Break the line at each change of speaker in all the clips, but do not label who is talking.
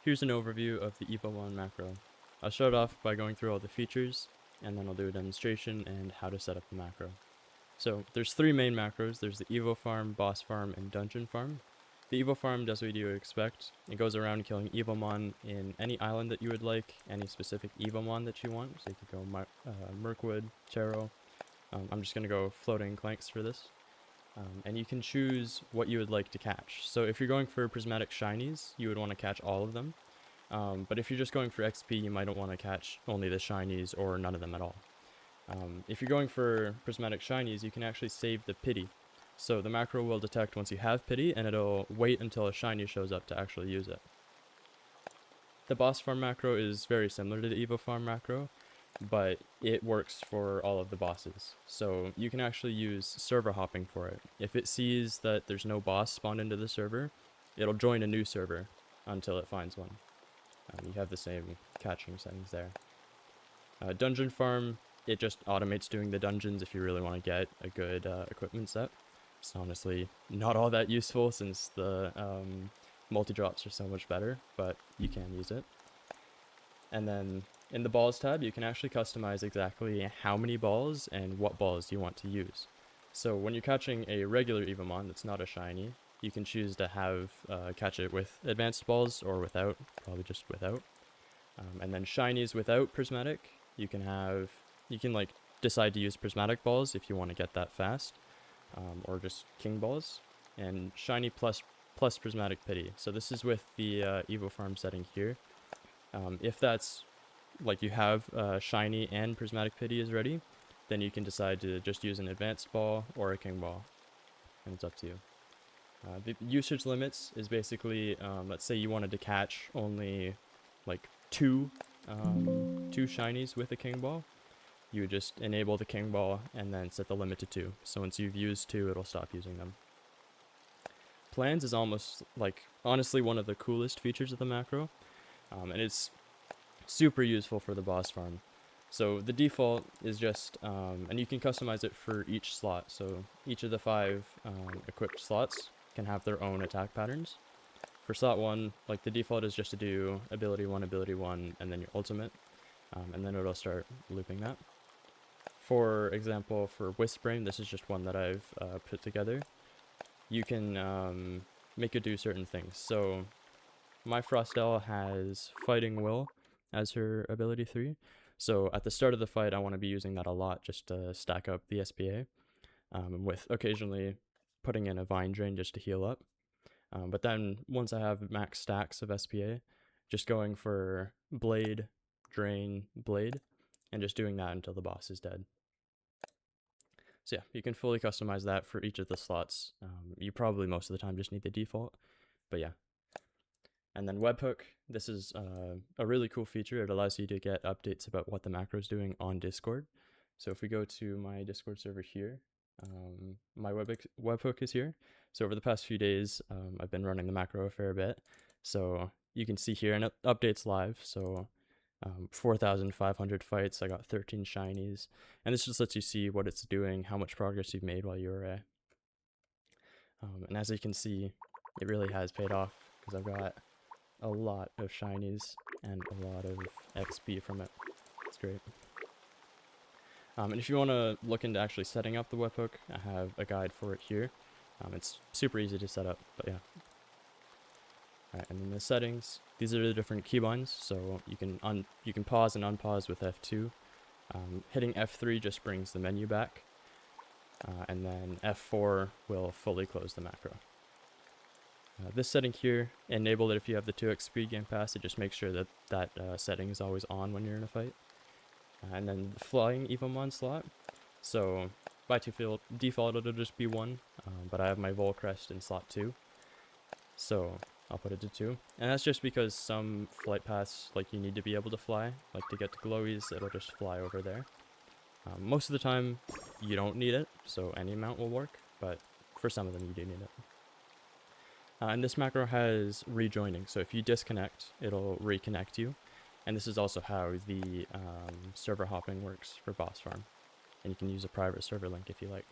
here's an overview of the Evomon macro. I'll start off by going through all the features, and then I'll do a demonstration and how to set up the macro. So there's three main macros. There's the Evo Farm, Boss Farm, and Dungeon Farm. The Evo Farm does what you would expect. It goes around killing Evomon in any island that you would like, any specific Evomon that you want. So you could go Mirkwood, Taro. I'm just going to go Floating Clanks for this. And you can choose what you would like to catch. So if you're going for prismatic shinies, you would want to catch all of them. But if you're just going for XP, you might want to catch only the shinies or none of them at all. If you're going for prismatic shinies, you can actually save the pity. So the macro will detect once you have pity, and it'll wait until a shiny shows up to actually use it. The boss farm macro is very similar to the Evo farm macro, but it works for all of the bosses. So you can actually use server hopping for it. If it sees that there's no boss spawned into the server, it'll join a new server until it finds one. You have the same catching settings there. Dungeon farm, it just automates doing the dungeons if you really want to get a good equipment set. It's honestly not all that useful since the multi-drops are so much better, but you can use it. And then in the balls tab, you can actually customize exactly how many balls and what balls you want to use. So when you're catching a regular Evomon that's not a shiny, you can choose to have catch it with advanced balls or without, probably just without. And then shinies without prismatic, you can like decide to use prismatic balls if you want to get that fast, or just king balls, and shiny plus prismatic pity. So this is with the Evo farm setting here. If that's like you have shiny and prismatic pity is ready, then you can decide to just use an advanced ball or a king ball, and it's up to you. The usage limits is basically, let's say you wanted to catch only like two shinies with a king ball. You would just enable the king ball and then set the limit to 2. So once you've used 2, it'll stop using them. Plans is almost like, honestly, one of the coolest features of the macro. And it's super useful for the boss farm. So the default is just, and you can customize it for each slot. So each of the 5 equipped slots can have their own attack patterns. For slot 1, like the default is just to do ability 1, and then your ultimate. And then it'll start looping that. For example, for Whispering, this is just one that I've put together. You can make it do certain things. So my Frostel has Fighting Will as her ability 3. So at the start of the fight, I want to be using that a lot just to stack up the SPA, with occasionally putting in a Vine Drain just to heal up. But then once I have max stacks of SPA, just going for Blade, Drain, Blade, and just doing that until the boss is dead. So yeah, you can fully customize that for each of the slots. You probably most of the time just need the default, but yeah. And then webhook, this is a really cool feature. It allows you to get updates about what the macro is doing on Discord. So if we go to my Discord server here, my webhook is here. So over the past few days, I've been running the macro a fair bit. So you can see here, and it updates live. So 4,500 fights, I got 13 shinies. And this just lets you see what it's doing, how much progress you've made while you're away. And as you can see, it really has paid off because I've got a lot of shinies and a lot of XP from it. It's great. And if you want to look into actually setting up the webhook, I have a guide for it here. It's super easy to set up, but yeah. Alright, and then the settings, these are the different keybinds, so you can pause and unpause with F2. Hitting F3 just brings the menu back, and then F4 will fully close the macro. This setting here, enable it if you have the 2x speed game pass. It just makes sure that that setting is always on when you're in a fight. And then the flying Evomon slot. So by default it'll just be 1, but I have my Vol Crest in slot 2. So I'll put it to 2. And that's just because some flight paths, like you need to be able to fly. Like to get to glowies, it'll just fly over there. Most of the time you don't need it, so any amount will work, but for some of them you do need it. And this macro has rejoining, so if you disconnect, it'll reconnect you. And this is also how the server hopping works for Boss Farm. And you can use a private server link if you like.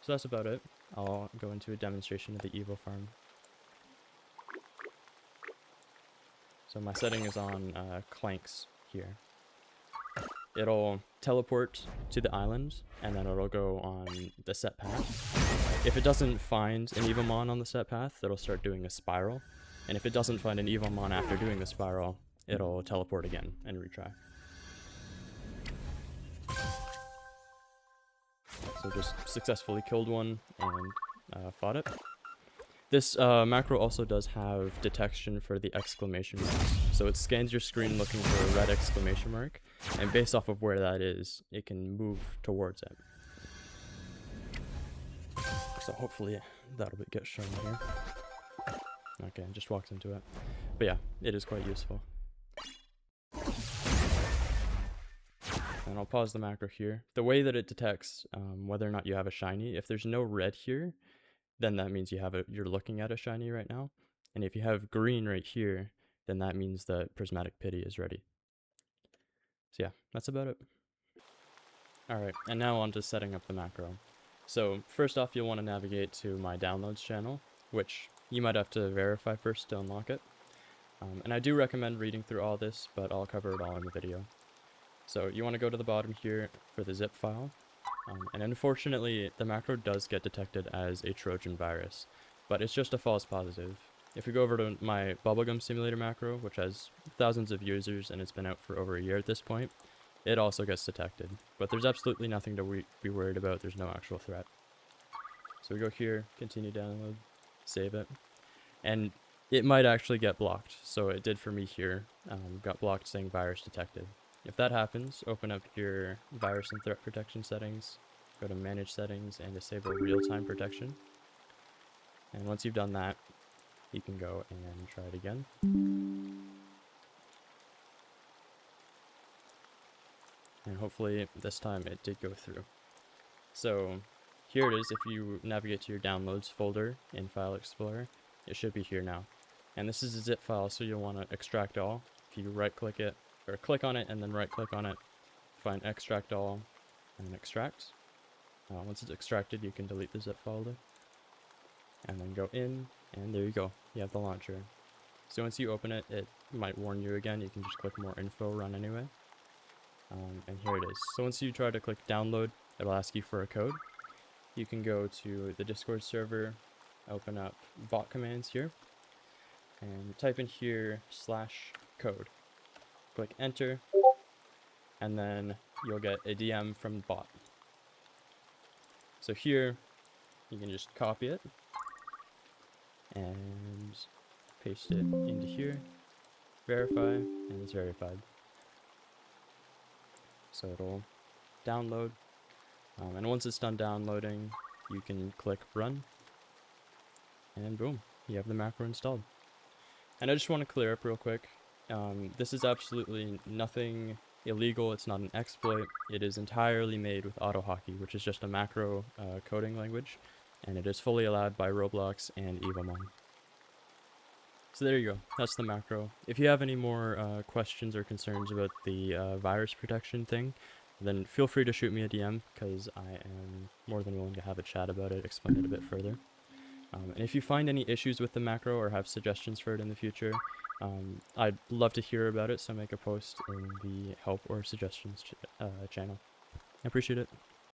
So that's about it. I'll go into a demonstration of the Evo Farm. So my setting is on clanks here. It'll teleport to the island, and then it'll go on the set path. If it doesn't find an Evomon on the set path, it'll start doing a spiral. And if it doesn't find an Evomon after doing the spiral, it'll teleport again and retry. So just successfully killed one and fought it. This macro also does have detection for the exclamation marks. So it scans your screen looking for a red exclamation mark, and based off of where that is, it can move towards it. So hopefully that'll get shown here. Okay, just walked into it. But yeah, it is quite useful. And I'll pause the macro here. The way that it detects whether or not you have a shiny, if there's no red here, then that means you're looking at a shiny right now. And if you have green right here, then that means that Prismatic Pity is ready. So yeah, that's about it. Alright, and now on to setting up the macro. So first off, you'll want to navigate to my downloads channel, which you might have to verify first to unlock it. And I do recommend reading through all this, but I'll cover it all in the video. So you want to go to the bottom here for the zip file. And unfortunately, the macro does get detected as a Trojan virus, but it's just a false positive. If we go over to my Bubblegum Simulator macro, which has thousands of users and it's been out for over a year at this point, it also gets detected. But there's absolutely nothing to be worried about. There's no actual threat. So we go here, continue download, save it, and it might actually get blocked. So it did for me here, got blocked saying virus detected. If that happens, open up your virus and threat protection settings, go to manage settings and disable real-time protection. And once you've done that, you can go and try it again. And hopefully this time it did go through. So here it is. If you navigate to your downloads folder in File Explorer, it should be here now. And this is a zip file, so you'll want to extract all. If you right click it, or click on it and then right click on it, find extract all and then extract. Once it's extracted, you can delete the zip folder and then go in, and there you go, you have the launcher. So once you open it, it might warn you again. You can just click more info, run anyway, and here it is. So once you try to click download, it'll ask you for a code. You can go to the Discord server, open up bot commands here and type in here /code. Click enter, and then you'll get a DM from the bot. So here, you can just copy it and paste it into here, verify, and it's verified. So it'll download, and once it's done downloading, you can click run, and boom, you have the macro installed. And I just want to clear up real quick. This is absolutely nothing illegal. It's not an exploit. It is entirely made with Autohotkey, which is just a macro coding language, and it is fully allowed by Roblox and Evomon. So there you go. That's the macro. If you have any more questions or concerns about the virus protection thing, then feel free to shoot me a DM, because I am more than willing to have a chat about it, explain it a bit further. And if you find any issues with the macro or have suggestions for it in the future, I'd love to hear about it, so make a post in the help or suggestions channel. I appreciate it.